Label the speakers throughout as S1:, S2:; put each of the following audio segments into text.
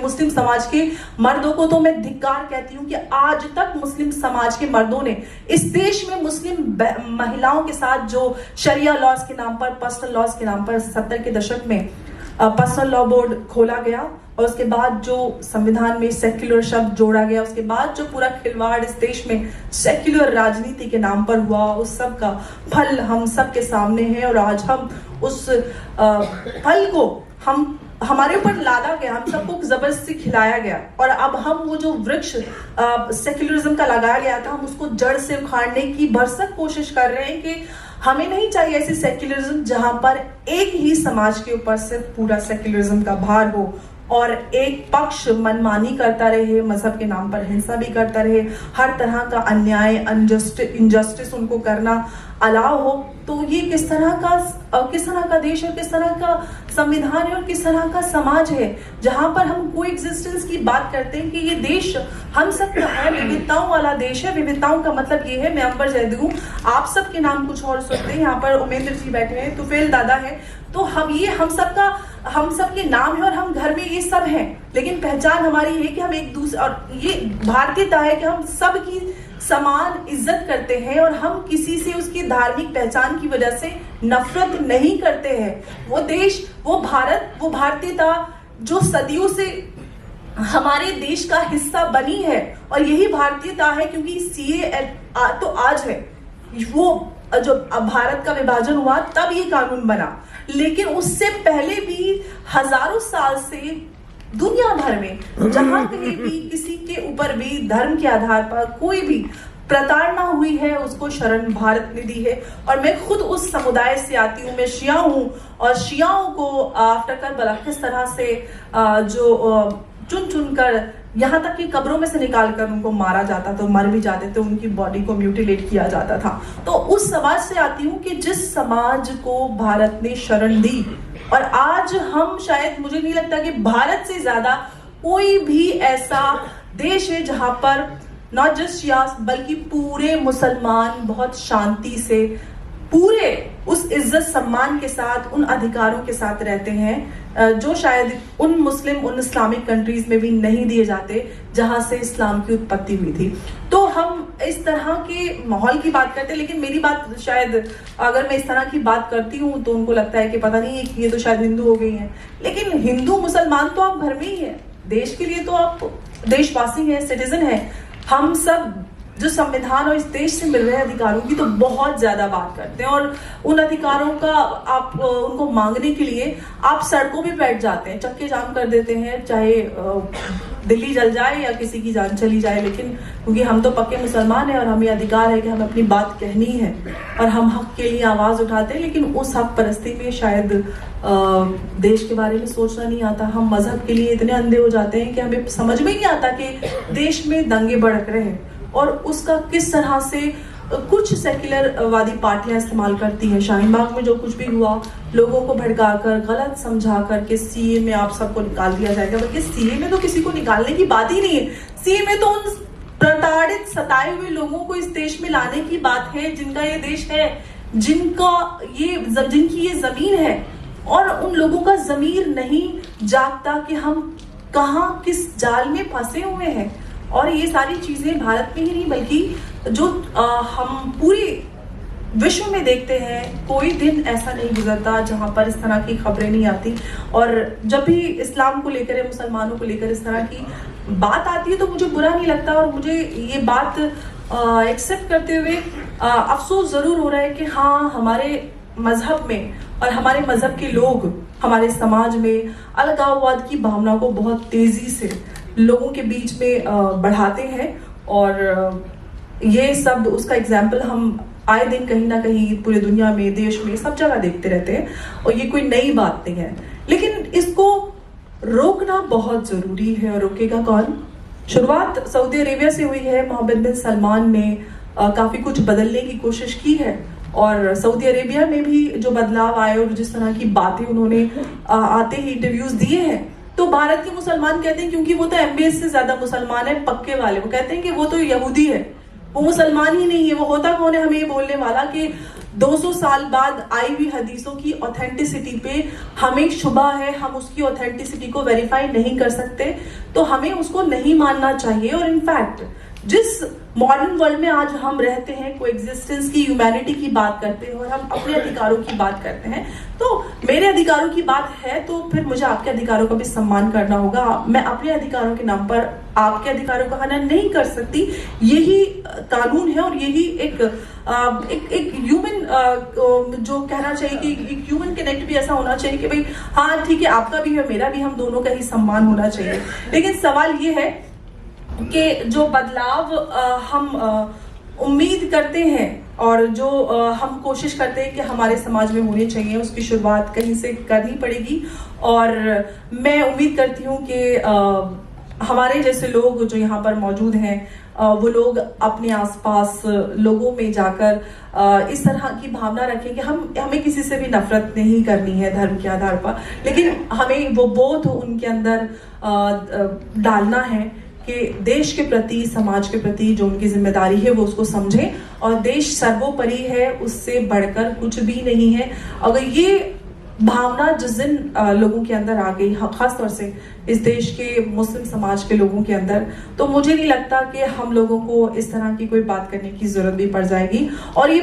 S1: मुस्लिम समाज के मर्दों को तो मैं धिक्कार कहती हूँ कि आज तक मुस्लिम समाज के मर्दों ने इस देश में मुस्लिम महिलाओं के साथ जो शरिया लॉज के नाम पर, पर्सनल लॉज के नाम पर 70 के दशक में पर्सनल लॉ बोर्ड खोला गया और उसके बाद जो संविधान में सेक्युलर शब्द जोड़ा गया, उसके बाद जो पूरा खिलवाड़ इस देश में सेक्युलर राजनीति के नाम पर हुआ, उस सब का फल हम सब के सामने है। और आज हम उस फल को हमारे ऊपर लादा गया, हम सबको जबरदस्ती खिलाया गया और अब हम वो जो वृक्ष सेक्युलरिज्म का लगाया गया था, हम उसको जड़ से उखाड़ने की भरसक कोशिश कर रहे हैं कि हमें नहीं चाहिए ऐसी सेक्युलरिज्म जहां पर एक ही समाज के ऊपर सिर्फ पूरा सेक्युलरिज्म का भार हो और एक पक्ष मनमानी करता रहे, मजहब के नाम पर हिंसा भी करता रहे, हर तरह का अन्याय इनजस्टिस उनको करना अलाउ हो। तो ये किस तरह का देश और किस तरह का संविधान है और किस तरह का समाज है जहां पर हम को एग्जिस्टेंस की बात करते हैं कि ये देश हम सब का है, विविधताओं वाला देश है। विविधताओं का मतलब ये है, मैं अंबर जैदी हूँ, आप सबके नाम कुछ और सुनते हैं, यहाँ पर उमेंद्र जी बैठे हैं, तुफेल दादा है, तो हम सब के नाम है और हम घर में ये सब हैं, लेकिन पहचान हमारी है कि हम एक दूसरे, और ये भारतीयता है कि हम सब की समान इज्जत करते हैं और हम किसी से उसकी धार्मिक पहचान की वजह से नफरत नहीं करते हैं। वो देश, वो भारत, वो भारतीयता जो सदियों से हमारे देश का हिस्सा बनी है और यही भारतीयता है, क्योंकि सीए तो आज है, वो जो भारत का विभाजन हुआ तब ये कानून बना, लेकिन उससे पहले भी हजारों साल से दुनिया भर में जहां कहीं भी किसी के ऊपर भी धर्म के आधार पर कोई भी प्रताड़ना हुई है, उसको शरण भारत ने दी है। और मैं खुद उस समुदाय से आती हूँ, मैं शिया हूँ और शियाओं को आफ्टर करबला किस तरह से जो चुन कर यहाँ तक कि कब्रों में से निकाल कर उनको मारा जाता था, मर भी जाते थे, उनकी बॉडी को म्यूटिलेट किया जाता था। तो उस समाज से आती हूँ कि जिस समाज को भारत ने शरण दी, और आज हम शायद, मुझे नहीं लगता कि भारत से ज्यादा कोई भी ऐसा देश है जहां पर नॉट जस्ट शियास बल्कि पूरे मुसलमान बहुत शांति से, पूरे उस इज्जत सम्मान के साथ, उन अधिकारों के साथ रहते हैं जो शायद उन इस्लामिक कंट्रीज में भी नहीं दिए जाते जहां से इस्लाम की उत्पत्ति हुई थी। तो हम इस तरह के माहौल की बात करते हैं, लेकिन मेरी बात शायद, अगर मैं इस तरह की बात करती हूँ तो उनको लगता है कि पता नहीं है कि ये तो शायद हिंदू हो गई हैं, लेकिन हिंदू मुसलमान तो आप घर में ही है, देश के लिए तो आप देशवासी हैं, सिटीजन हैं। हम सब जो संविधान और इस देश से मिल रहे अधिकारों की तो बहुत ज्यादा बात करते हैं और उन अधिकारों का आप उनको मांगने के लिए आप सड़कों पे बैठ जाते हैं, चक्के जाम कर देते हैं, चाहे दिल्ली जल जाए या किसी की जान चली जाए, लेकिन क्योंकि हम तो पक्के मुसलमान हैं और हमें अधिकार है कि हमें अपनी बात कहनी है और हम हक के लिए आवाज उठाते हैं, लेकिन उस हक परस्ती में शायद देश के बारे में सोचना नहीं आता। हम मजहब के लिए इतने अंधे हो जाते हैं कि हमें समझ में नहीं आता कि देश में दंगे भड़क रहे हैं और उसका किस तरह से कुछ सेक्युलर वादी पार्टियां इस्तेमाल करती हैं। शाहीन बाग में जो कुछ भी हुआ, लोगों को भड़काकर, गलत समझा कर के सीए में आप सबको निकाल दिया जाएगा, बल्कि सीए में तो किसी को निकालने की बात ही नहीं है। सीए में तो उन प्रताड़ित, सताए हुए लोगों को इस देश में लाने की बात है जिनका ये देश है, जिनकी ये जमीन है, और उन लोगों का जमीर नहीं जागता कि हम कहाँ किस जाल में फंसे हुए हैं। और ये सारी चीजें भारत में ही नहीं बल्कि जो हम पूरे विश्व में देखते हैं, कोई दिन ऐसा नहीं गुजरता जहां पर इस तरह की खबरें नहीं आती। और जब भी इस्लाम को लेकर या मुसलमानों को लेकर इस तरह की बात आती है तो मुझे बुरा नहीं लगता और मुझे ये बात एक्सेप्ट करते हुए अफसोस जरूर हो रहा है कि हाँ, हमारे मजहब में और हमारे मजहब के लोग हमारे समाज में अलगाववाद की भावना को बहुत तेजी से लोगों के बीच में बढ़ाते हैं। और ये सब उसका एग्जाम्पल हम आए दिन कहीं ना कहीं पूरे दुनिया में, देश में, सब जगह देखते रहते हैं और ये कोई नई बात नहीं है, लेकिन इसको रोकना बहुत जरूरी है। और रोकेगा कौन? शुरुआत सऊदी अरेबिया से हुई है। मोहम्मद बिन सलमान ने काफी कुछ बदलने की कोशिश की है और सऊदी अरेबिया में भी जो बदलाव आए और जिस तरह की बातें उन्होंने आते ही इंटरव्यूज दिए हैं, तो भारत के मुसलमान कहते हैं, क्योंकि वो तो एमबीएस से ज्यादा मुसलमान है, पक्के वाले, वो कहते हैं कि वो तो यहूदी है, वो मुसलमान ही नहीं है। वो होता कौन है हमें ये बोलने वाला कि 200 साल बाद आई हुई हदीसों की ऑथेंटिसिटी पे हमें शुबा है, हम उसकी ऑथेंटिसिटी को वेरीफाई नहीं कर सकते, तो हमें उसको नहीं मानना चाहिए। और इनफैक्ट जिस मॉडर्न वर्ल्ड में आज हम रहते हैं, कोएग्जिस्टेंस की, ह्यूमैनिटी की बात करते हैं और हम अपने अधिकारों की बात करते हैं, तो मेरे अधिकारों की बात है तो फिर मुझे आपके अधिकारों का भी सम्मान करना होगा। मैं अपने अधिकारों के नाम पर आपके अधिकारों का हनन नहीं कर सकती। यही कानून है और यही एक ह्यूमन जो कहना चाहिए कि एक ह्यूमन कनेक्ट भी ऐसा होना चाहिए कि भाई हाँ ठीक है, आपका भी है मेरा भी, हम दोनों का ही सम्मान होना चाहिए। लेकिन सवाल ये है कि जो बदलाव हम उम्मीद करते हैं और जो हम कोशिश करते हैं कि हमारे समाज में होने चाहिए, उसकी शुरुआत कहीं से करनी पड़ेगी। और मैं उम्मीद करती हूँ कि हमारे जैसे लोग जो यहाँ पर मौजूद हैं, वो लोग अपने आसपास लोगों में जाकर इस तरह की भावना रखें कि हमें किसी से भी नफरत नहीं करनी है धर्म के आधार पर, लेकिन हमें वो बोध उनके अंदर डालना है कि देश के प्रति, समाज के प्रति जो उनकी जिम्मेदारी है वो उसको समझें, और देश सर्वोपरि है, उससे बढ़कर कुछ भी नहीं है। अगर ये भावना जिस दिन लोगों के अंदर आ गई, खास तौर से इस देश के मुस्लिम समाज के लोगों के अंदर, तो मुझे नहीं लगता कि हम लोगों को इस तरह की कोई बात करने की जरूरत भी पड़ जाएगी। और ये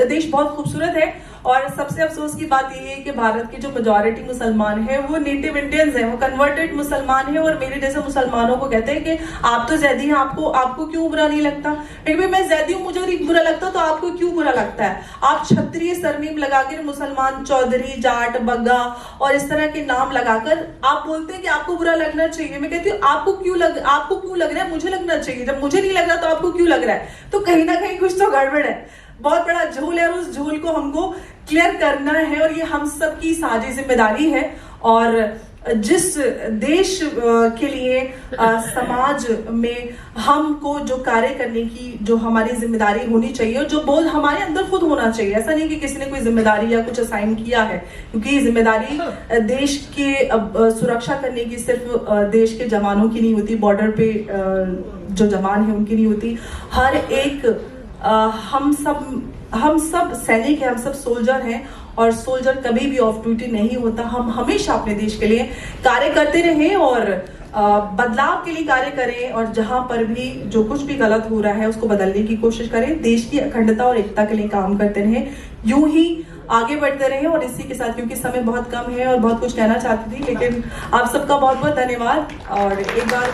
S1: देश बहुत खूबसूरत है, और सबसे अफसोस की बात यह है कि भारत के जो मेजॉरिटी मुसलमान हैं वो नेटिव इंडियंस हैं, वो कन्वर्टेड मुसलमान हैं, और मेरे जैसे मुसलमानों को कहते हैं कि आप तो जैदी हैं, आपको क्यों बुरा नहीं लगता। लेकिन मैं जैदी हूँ, मुझे नहीं बुरा लगता, तो आपको क्यों बुरा लगता है। आप क्षत्रिय सरनेम लगाकर मुसलमान, चौधरी, जाट, बग्गा और इस तरह के नाम लगाकर आप बोलते हैं कि आपको बुरा लगना चाहिए। मैं कहती हूँ आपको क्यों लग रहा है, मुझे लगना चाहिए। जब मुझे नहीं लग रहा तो आपको क्यों लग रहा है, तो कहीं ना कहीं कुछ तो गड़बड़ है। बहुत बड़ा झोल है और उस झोल को हमको क्लियर करना है, और ये हम सब की साझी जिम्मेदारी है। और जिस देश के लिए समाज में हमको जो कार्य करने की जो हमारी जिम्मेदारी होनी चाहिए, और जो बोध हमारे अंदर खुद होना चाहिए। ऐसा नहीं कि किसी ने कोई जिम्मेदारी या कुछ असाइन किया है, क्योंकि ये जिम्मेदारी देश के सुरक्षा करने की सिर्फ देश के जवानों की नहीं होती, बॉर्डर पे जो जवान है उनकी नहीं होती। हर एक हम सब सैनिक हैं, हम सब सोल्जर हैं, और सोल्जर कभी भी ऑफ ड्यूटी नहीं होता। हम हमेशा अपने देश के लिए कार्य करते रहें और बदलाव के लिए कार्य करें, और जहां पर भी जो कुछ भी गलत हो रहा है उसको बदलने की कोशिश करें। देश की अखंडता और एकता के लिए काम करते रहें, यूं ही आगे बढ़ते रहें। और इसी के साथ, क्योंकि समय बहुत कम है और बहुत कुछ कहना चाहती थी, लेकिन आप सबका बहुत बहुत धन्यवाद। और एक बार